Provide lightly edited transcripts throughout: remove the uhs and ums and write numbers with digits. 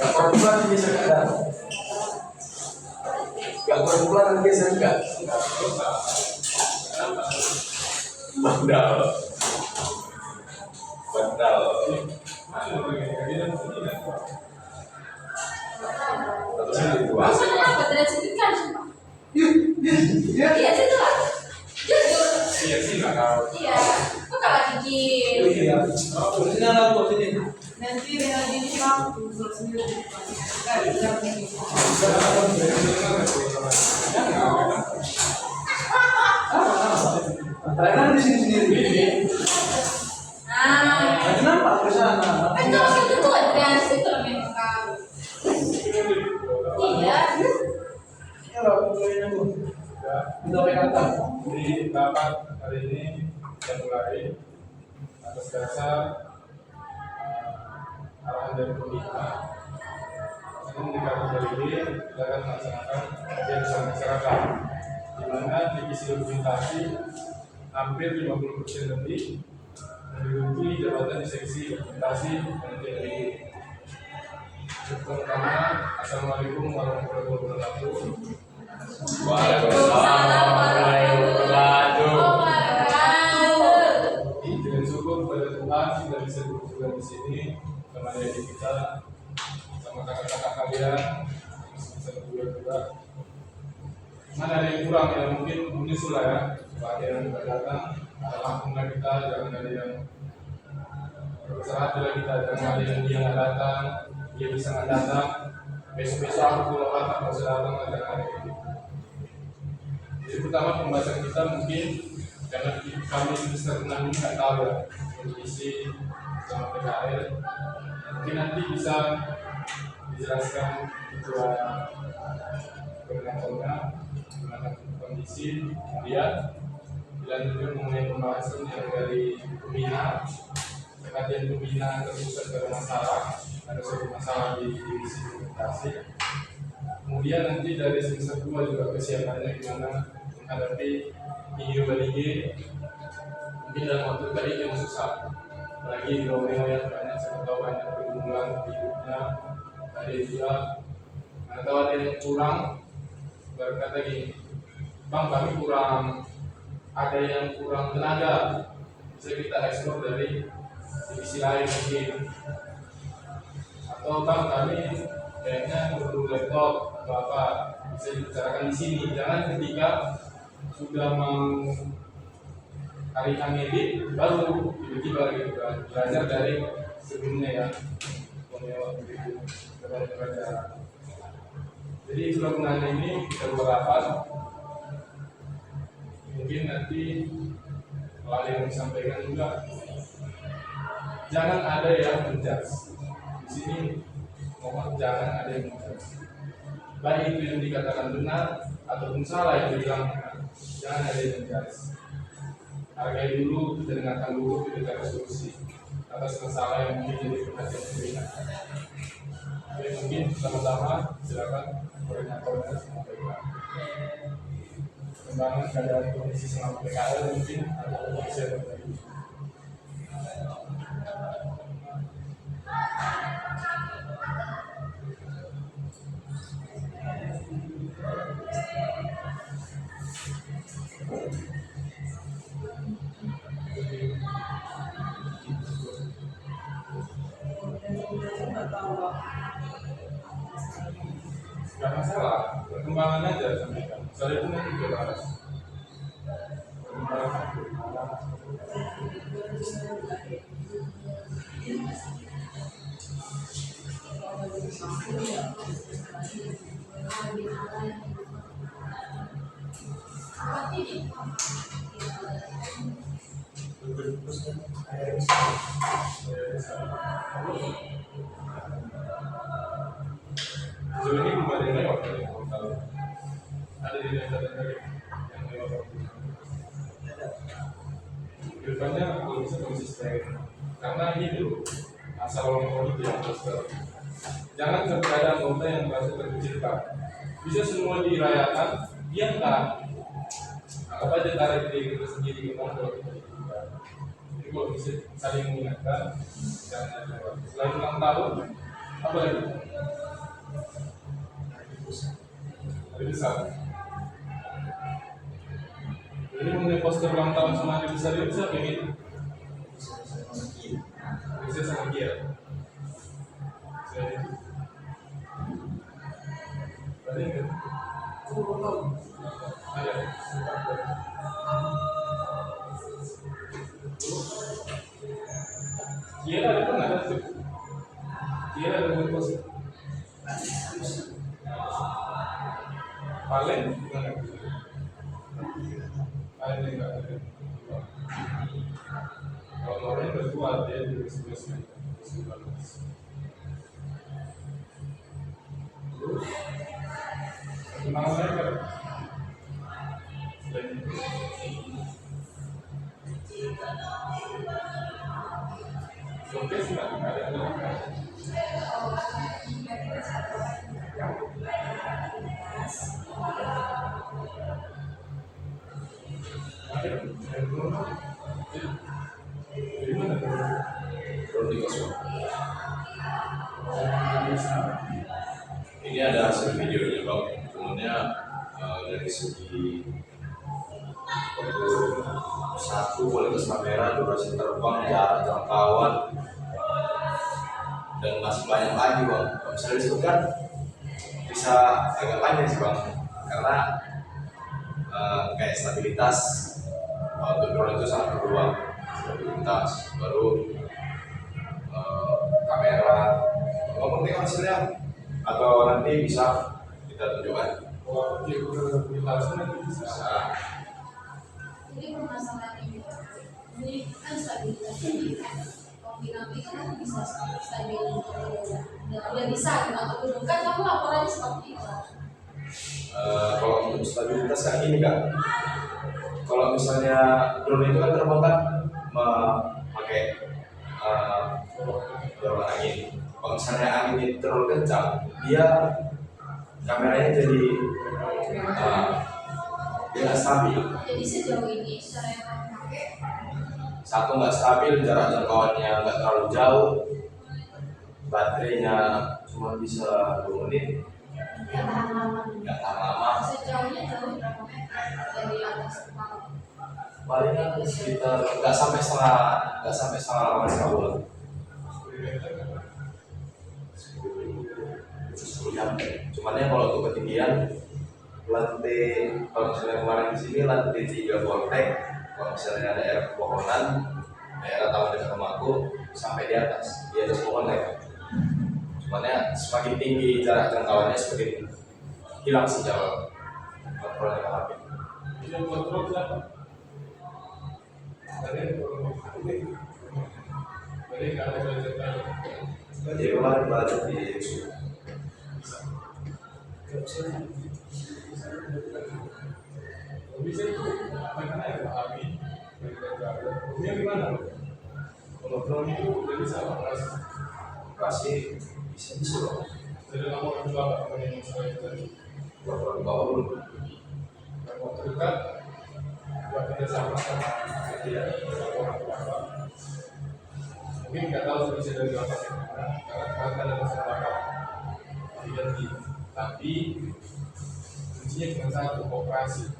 Perempuan geser ke dalam. Gak perempuan geser enggak? Bandal. Bandal. Terus ini dua. Kenapa tidak sedikit? Iya. Iya, situ lah. Jujur. Iya sih nggak tahu. Iya. Kok kalah gigi? Iya. Oh, sini ada kok sini. Nanti dengan ini mampu sendiri. Mereka di sini sendiri. Ah. Kenapa ke sana? Kan kalau gitu tuh Adrian situ lah memang kau. Iya. Ya loh, itu udah kata. Di rapat hari ini kita mulai atas dasar arahan dari pemerintah. Ini mendekati hari ini kita akan melaksanakan kajian bersama masyarakat, di mana divisi dokumentasi hampir 50% lebih menduduki jabatan di seksi dokumentasi Kementerian Negeri. Pertama, Assalamualaikum warahmatullahi wabarakatuh. Waalaikumsalam warahmatullahi wabarakatuh. Dengan syukur kepada Tuhan kita bisa berkumpul di sini bersama adik kita, sama kakak-kakak kalian, bisa berdua. Mana ada yang kurang ya mungkin menyusul lah ya. Ada yang tidak datang, ada lambungnya kita, jangan ada yang berserah bila kita, jangan ada yang dia nggak datang, dia bisa nggak datang. Besok-besok aku pulang datang, nggak usah datang, jangan ada yang gitu. Jadi pertama pembahasan kita mungkin karena kami semester 6 ini nggak tahu ya kondisi sama PKL, mungkin nanti bisa dijelaskan ketua koordinatornya gimana kondisi, kemudian dilanjutkan mengenai pembahasan yang dari pembina, kajian pembina terpusat pada masalah, ada suatu masalah di divisi dokumentasi. Kemudian nanti dari semester 2 juga kesiapannya gimana menghadapi video balige, mungkin dalam waktu kali yang susah, apalagi di Romeo yang banyak saya tahu banyak pergumulan hidupnya, ada juga mana tahu ada yang kurang, berkata gini, bang kami kurang, ada yang kurang tenaga, bisa kita ekspor dari divisi lain mungkin, atau bang kami kayaknya perlu laptop atau apa, bisa dibicarakan di sini. Jangan ketika sudah mau hari edit baru tiba-tiba gitu kan, belajar dari sebelumnya ya, begitu belajar. Jadi surat penanya ini kita buat rapat, mungkin nanti kalau ada yang disampaikan juga, jangan ada yang menjudge di sini. Mohon jangan ada yang menjudge, baik itu yang dikatakan benar ataupun salah yang dibilang benar, jangan ada yang menjudge. Hargai dulu, kita dengarkan dulu, kita cari solusi atas masalah yang mungkin jadi perhatian pembina. Oke, mungkin sama-sama silakan koordinatornya sampaikan perkembangan keadaan kondisi selama PKL, mungkin ada yang bisa berbagi. Gak masalah, perkembangan aja sampaikan. Saya itu nanti juga bahas. Sejauh ini belum ada yang lewat dari portal. Ada di data yang lewat. Kedepannya kalau bisa konsisten, karena ini dulu asal orang politik yang terus. Jangan sampai ada anggota yang merasa terkecilkan. Bisa semua dirayakan, dia enggak. Anggap aja tarik diri kita sendiri ke kalau kita dibuka. Jadi kalau bisa saling mengingatkan, jangan ada lewat. Selain ulang tahun, Apa lagi? Hari besar. Jadi mengenai poster ulang tahun sama hari besar itu siapa yang ini? Bisa sama dia. Saya itu. Tadi kan? Ada. Dia ada pun ada tuh. Dia ada buat poster. Paling gimana? Paling enggak ada. Kalau orang berdua dia di sebelah terus kenal saya kan? Selain itu, showcase nggak ada. Dari mana? Rodi Koswara. Ini ada hasil videonya bang, sebenarnya dari segi satu kualitas kamera, durasi terbang, jarak jangkauan, dan masih banyak lagi bang. Kalau misalnya disebutkan bisa agak panjang sih bang, karena kayak stabilitas untuk drone itu sangat berpeluang. Stabilitas, baru kamera, ngomong tengok hasilnya atau nanti bisa kita tunjukkan. Kalau dia berpenjelasan nanti bisa. Jadi permasalahan ini kan stabilitasnya kombinasi kan nanti bisa stabil udah bisa atau kan kamu laporannya seperti itu. Kalau untuk stabilitas kayak gini kan, kalau misalnya drone itu kan terbang kan memakai dorongan angin. Kalau misalnya anginnya terlalu kencang, dia kameranya jadi dia nggak stabil. Jadi sejauh ini cara yang kamu pakai Satu, nggak stabil, jarak jangkauannya nggak terlalu jauh, baterainya cuma bisa 2 menit, ya tahan lama. nggak tahan lama. Sejauhnya jauh berapa meter dari atas kepala? Paling sekitar nggak sampai setengah lama sekali. 10 jam. Cuman ya kalau untuk ketinggian lantai, kalau misalnya kemarin di sini lantai 3 vortex, kalau misalnya daerah pepohonan, daerah taman dekat rumahku sampai di atas pohon ya. Cuman ya semakin tinggi jarak jangkauannya semakin hilang sejauh kontrol dengan HP. Yang kontrol siapa? Jadi nggak ada budget lagi. Jadi kemarin baru di Bisa itu, karena ya kami punya gimana? Kalau drone itu udah bisa operasi. operasi bisa loh. Jadi kamu harus coba yang saya tadi. Bawah dulu. Dan waktu dekat, buat kita sama-sama dia orang tua. Mungkin nggak tahu bisa dari apa karena kita ada masyarakat diganti. Tapi kuncinya cuma satu, operasi.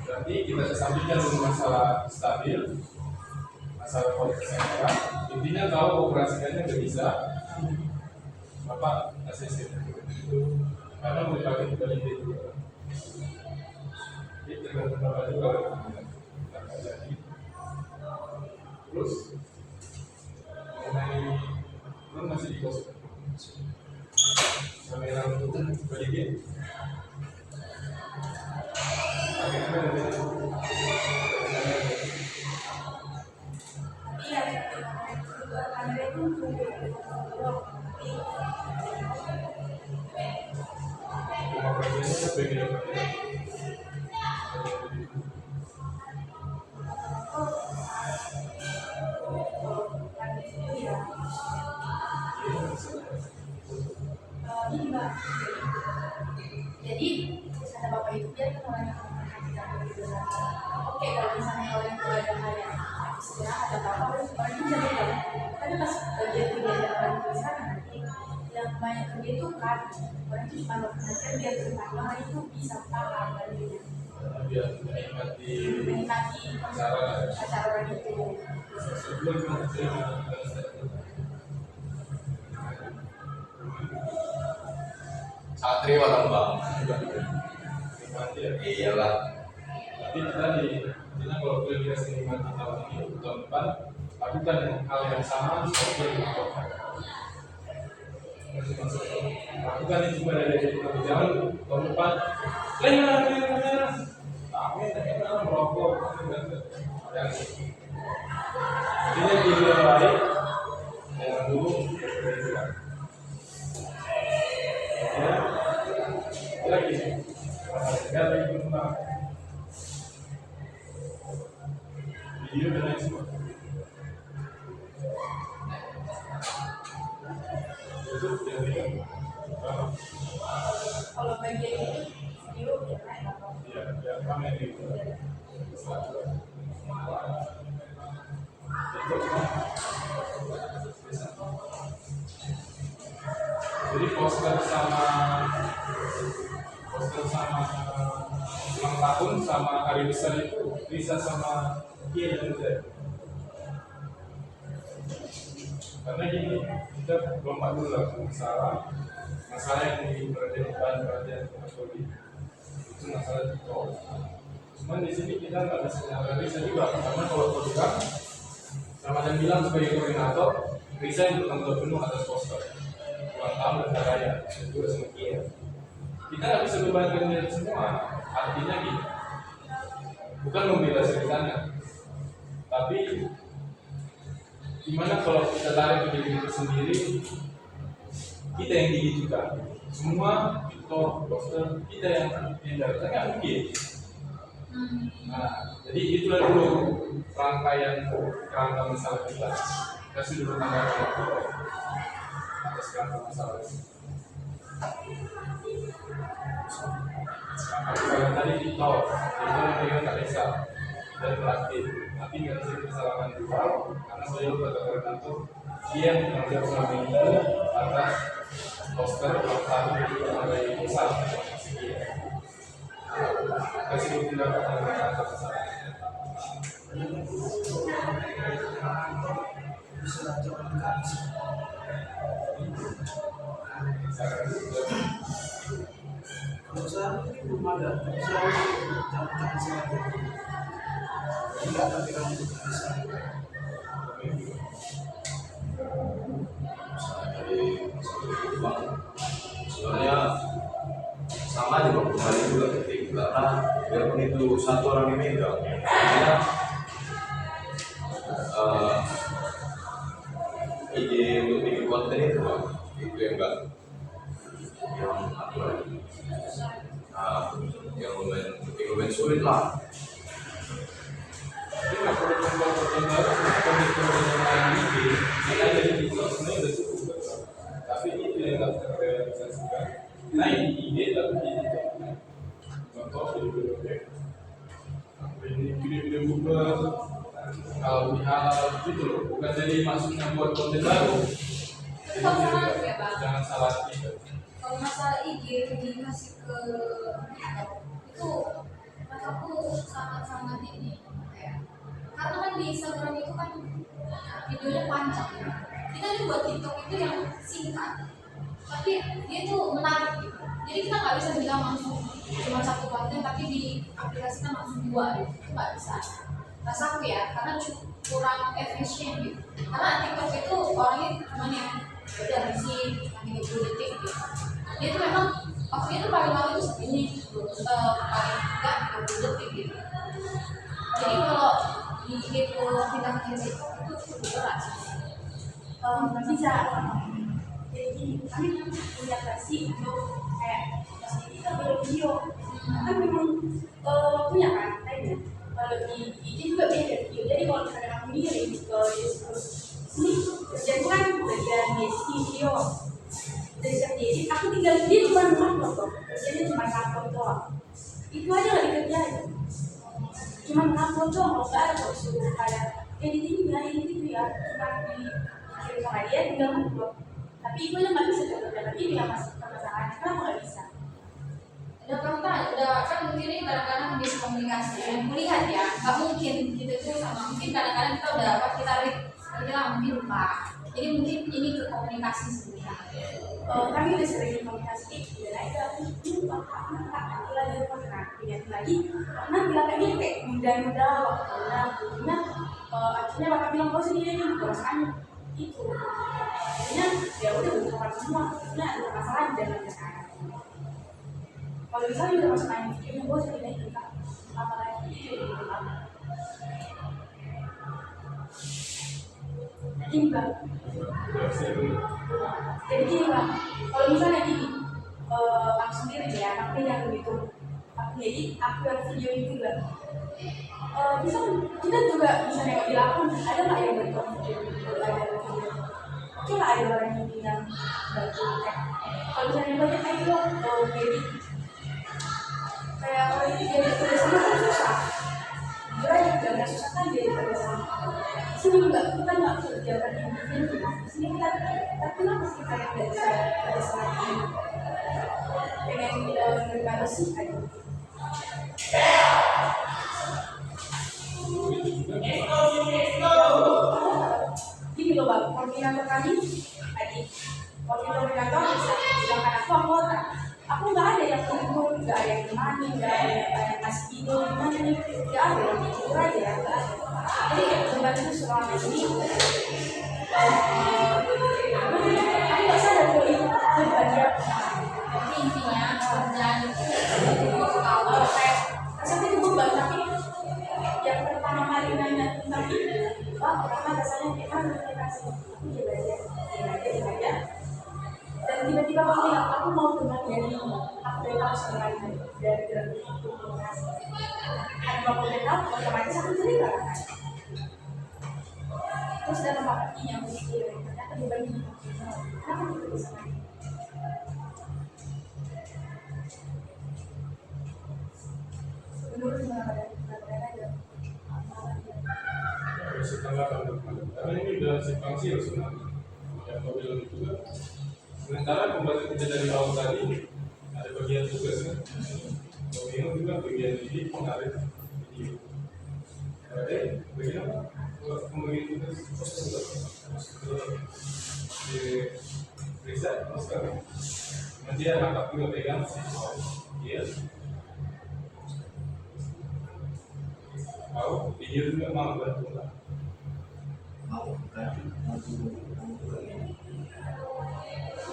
Berarti kita kesampingkan dulu masalah stabil, masalah kualitas kamera. Intinya kalau operasikannya nggak bisa, Bapak ACC. Karena mau dipakai kembali dia juga. Jadi tergantung Bapak juga. Akan jadi. Terus mengenai belum masih di kos. Kamera untuk balik. Iya, kamera itu ini Mbak. Jadi kata Bapak itu dia kan orang yang memperhatikan kebebasan. Oke, kalau misalnya orang itu ada hal yang istirahat atau apa, orang itu bisa bilang. Tapi pas bagian dia ada orang tulisan nanti yang kerja itu kan orang itu cuma dokumentasi biar orang itu bisa paham dan biar menikmati menikmati acara orang itu. sebelum menerima Satria dong bang. nikmati ya. Iyalah. Tapi kita kalau kuliah dikasih nikmati tahun ini tahun depan lakukan hal yang sama seperti yang dilakukan. Lakukan itu pada diri kita. Jangan tahun depan kamera. Kami tidak merokok. Yang ini diri yang baik. Yang dulu berkelanjutan. Ya, lagi. Ada lagi tentang video dan lain semua. Itu yang Kalau bagian itu video udah naik apa? ya kami di jadi poster sama ulang tahun sama hari besar itu bisa sama iya dan tidak. Karena gini, kita lompat dulu lah masalah yang diperhatikan itu masalah itu. Cuman di sini kita nggak bisa juga karena kalau program Ramadan bilang sebagai koordinator bisa untuk tanggung penuh atas poster ulang tahun dan hari raya itu semakin kita nggak bisa bebankan dari semua. Artinya gini, bukan membela ceritanya, tapi gimana kalau kita tarik ke diri kita sendiri, kita yang digitukan semua itu poster kita yang hindarkan nggak mungkin. Nah, jadi itulah dulu kerangka masalah kita. Kita sudah bertanggung jawab atas kerangka masalah ini. Kalau tadi di tol, itu memberikan tak bisa dari praktik, tapi nggak bisa kesalahan juga karena saya kata koordinator dia yang mengajar selama ini atas poster ulang tahun itu dari pusat. Kasih tindakan dengan atas kesalahan. Kalau saya ini belum ada, saya jangan saja. Tidak ada pikiran untuk bisa. Sebenarnya sama aja bang, kemarin juga penting karena biarpun itu satu orang yang megang, artinya ide untuk bikin konten itu bang, itu yang enggak yang apa lagi, yang lumayan sulit lah. Tapi nggak perlu konten baru, konten yang lain ini, kita jadi itu sebenarnya udah cukup. Tapi itu yang nggak terrealisasikan. Nah ini ide tapi tidak. Contoh video Google, kalau hal gitu loh, bukan jadi maksudnya buat konten baru. Kalau salah ya Pak. Jangan salah kita. Kalau masalah IG dikasih ke itu aku sangat-sangat ini kayak karena kan di Instagram itu kan videonya panjang ya. Kita juga buat TikTok itu yang singkat tapi dia itu menarik gitu. Jadi kita nggak bisa bilang langsung cuma satu konten tapi diaplikasikan langsung dua gitu. Itu nggak bisa. Rasaku ya karena kurang efisien gitu. Karena TikTok itu orangnya cuma yang udah isi 30 detik gitu. Dia itu memang waktunya itu paling lama itu segini paling enggak 30 detik gitu. Jadi kalau dihitung tindakan itu cukup berat. Bisa. Jadi gini, kami punya versi untuk kayak kita bervideo kan memang punya kan timenya. Kalau di IG juga beda video. Jadi kalau misalnya aku ngirim ke YouTube ini kerjaan kan bagian video dari sendiri aku tinggal dia cuma upload kok kerjanya cuma upload doang itu aja nggak dikerjain cuma upload doang nggak ada kok suruh kayak editing ya ini gitu ya cuma dikirim sama dia tinggal upload tapi tapi ibunya nggak bisa dapat ini yang masuk permasalahannya, kenapa nggak bisa? Udah fakta, udah kan mungkin ini kadang-kadang miskomunikasi. Yang kulihat ya, nggak mungkin gitu itu sama. Mungkin kadang-kadang kita udah apa kita read, kita mungkin lupa. Jadi mungkin ini ke komunikasi sebenarnya. Kami udah sering komunikasi dan aja ini anak lagi pernah lihat lagi karena bilang kayak gini kayak muda-muda waktunya bulunya akhirnya bapak bilang kau sendiri aja bukan masalahnya itu akhirnya ya udah berkawan semua akhirnya ada masalah di dalam sekarang kalau misalnya udah masuk main videonya gue sendiri aja kita apa lagi video gitu kan ini bang jadi gini bang, kalau misalnya gini, aku sendiri ya, aku yang gitu, aku yang video itu bang, bisa kita juga bisa nengok di akun, ada nggak yang bentuk video itu ada video, oke lah ada orang yang bilang bantu kayak, kalau misalnya banyak ayo jadi kayak orang ini jadi kerjasama kan susah, jujur aja nggak susah kan jadi kerjasama. Sini juga kita nggak kerjakan ini, sini kita tapi kenapa sih kayak nggak bisa ada selagi pengen menerima resmi aja. Gini loh bang, koordinator kami tadi koordinator bisa sedangkan aku anggota. Aku nggak ada yang tidur, nggak ada yang temani, nggak ada yang ngasih tidur, gimana nih? Nggak ada yang tidur aja ya, nggak ada. Jadi kayak membantu selama ini. Aku nggak sadar kalau itu bagian. Tapi intinya kerjaan itu kalau Kayak rasanya itu beban, tapi yang pertama kali nanya tentang itu, pertama rasanya kayak mana komunikasi? Aku dia belajar. Dan tiba-tiba aku bilang, aku mau dengar dari aku dari tahu sebenarnya dari komunikasi. Hanya aku dari tahu, otomatis aku cerita kan. Terus dalam pakainya aku pikir, ternyata dibagi. Kenapa kita bisa main? Menurut gimana ada? Setelah karena ini udah simpang siur sebenarnya. Yang kau bilang itu kan. Sementara pembahasan kita dari awal tadi ada bagian tugas kan. Kau bilang juga bagian ini menarik video. Oke, bagian apa? Pembagian tugas di riset sekarang. Nanti anak juga pegang sih. Iya. Mau video juga mau bantu lah. Mau kan?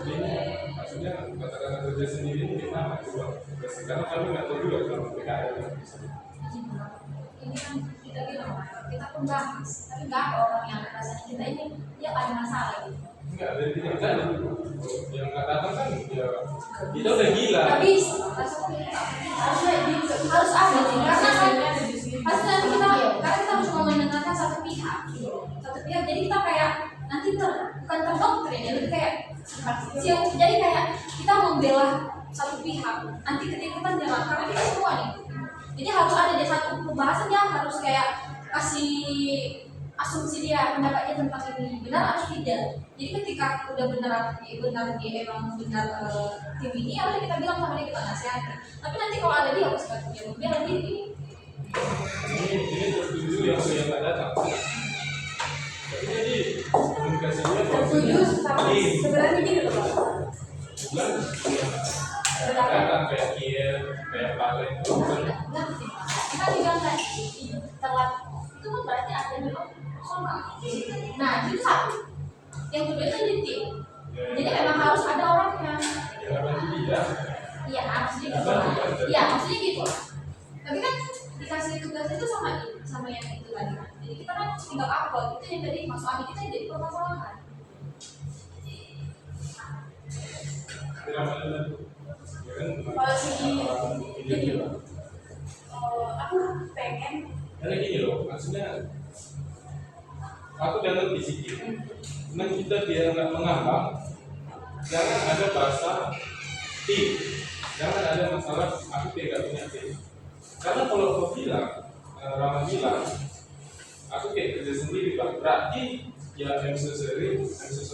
Maksudnya kata-kata kerja sendiri ini gimana coba? Karena kami nggak tahu juga kalau PKL ini kan kita bilang kita pun bahas, tapi nggak ada orang yang rasanya kita ini dia ada masalah gitu. enggak ada tidak kan yang nggak datang kan ya kita udah gila. Tapi harus ada sih karena kan pasti nanti kita karena kita harus mau mendengarkan satu pihak, jadi kita kayak nanti bukan terdoktrin ya, lebih kayak jadi kayak kita membela satu pihak nanti ketika kita jalan karena kita semua nih, jadi harus ada di satu pembahasan dia harus kayak kasih asumsi dia pendapatnya tentang ini benar atau tidak. Jadi ketika udah benar dia emang benar tim ini ya udah kita bilang sama dia, kita nasihati. Tapi nanti kalau ada dia harus dia membela diri. Ini tertuju yang nggak datang. Tapi jadi komunikasinya Setuju, tapi sebenarnya gini loh Pak. bukan datang kayak Kiel, kayak Palen itu bukan. Ngerti? Kita juga tadi telat itu kan berarti ada memang personal. Nah itu satu. Yang kedua itu jadi tim. Jadi memang harus ada orangnya. Ya bantu dia. Iya maksudnya gitu. Iya maksudnya gitu. Tapi kan dikasih tugas itu sama yang itu tadi kan. Jadi kita kan tinggal upload itu yang tadi masuk akal kita jadi permasalahan. Kalau segi gini loh, aku pengen Karena gini loh, maksudnya aku dalam disiplin. Cuman kita biar nggak mengambang, jangan ada bahasa tim, jangan ada masalah aku tidak punya tim. Karena kalau kau bilang, Rama bilang, aku kayak kerja sendiri bang, berarti ya I'm so sorry, babe, I'm so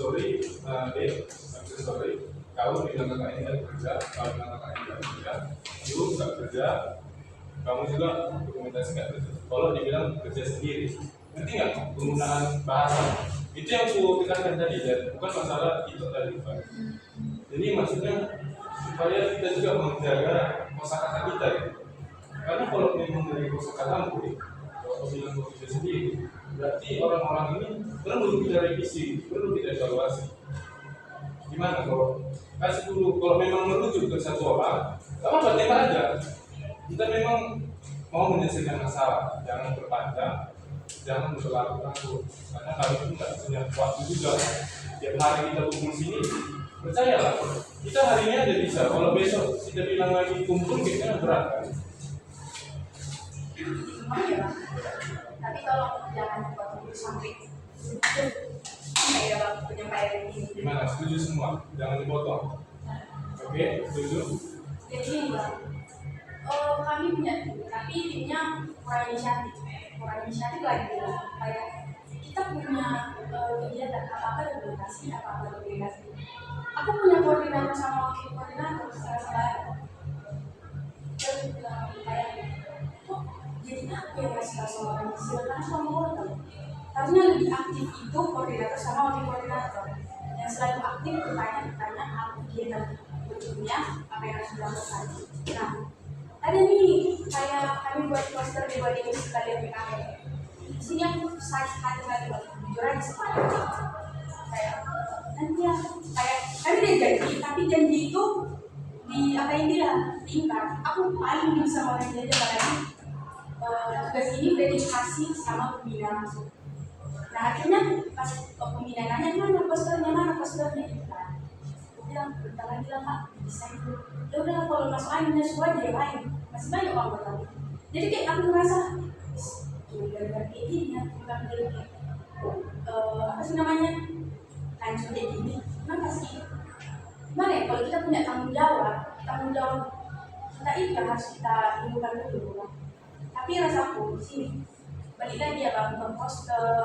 sorry. Kau bilang kakak ini nggak kerja, kau bilang kakak ini nggak kerja, you nggak kerja, kamu juga dokumentasi nggak kerja. Kalau dibilang kerja sendiri, ngerti nggak penggunaan bahasa? Itu yang aku tekankan tadi, dan bukan masalah itu tadi, Pak. Jadi maksudnya supaya kita juga menjaga kosakata kita, gitu. Karena kalau memang dari kosakatamu, kalau kau bilang kau kerja sendiri, berarti orang-orang ini perlu kita revisi, perlu kita evaluasi. Gimana kalau kasih dulu, kalau memang merujuk ke satu orang, apa tembak aja. Kita memang mau menyelesaikan masalah, jangan berpanjang, jangan berlarut-larut. Karena kami itu nggak punya waktu juga. Tiap hari kita kumpul sini, percayalah, kita hari ini aja bisa. Kalau besok kita bilang lagi kumpul, kita berat kan? Memang ya, tapi kalau jangan buat sampai kayak penyampaian ini. Gimana? Setuju semua? Jangan dipotong. Oke, setuju? Jadi ini Bang, kami punya tim, tapi timnya kurang inisiatif lagi kayak kita punya kegiatan apa-apa dokumentasi, apa-apa dokumentasi. Aku punya koordinator sama wakil koordinator salah-salah. Dan kayak kok jadi aku yang ngasih tahu sama orang silakan sama orang. Harusnya lebih aktif itu koordinator sama wakil koordinator yang selalu aktif bertanya apa kegiatan berikutnya, apa yang harus dilakukan. Nah, ada nih kayak kami buat poster di bawah ini sekalian PKM. Di sini aku sakit hati jujur aja sebenarnya. Kayak nanti ya kayak kami udah janji, tapi janji itu di apa ini dia tingkat. Aku paling bisa orang jajan apalagi tugas ini udah dikasih sama pembina langsung. Nah akhirnya pas pembina nanya mana posternya gitu kan. Aku bilang bentar lagi lah Pak, bisa itu. Ya udah kalau masuk lainnya semua aja yang lain masih banyak orang bertamu. Jadi kayak aku ngerasa cuma gara-gara kayak gini ya, bukan dari kayak apa sih namanya langsung kayak gini. Kenapa sih? Gimana ya kalau kita punya tanggung jawab kita itu yang harus kita tumbuhkan dulu. Tapi rasaku di sini balik lagi ya Bang, ke poster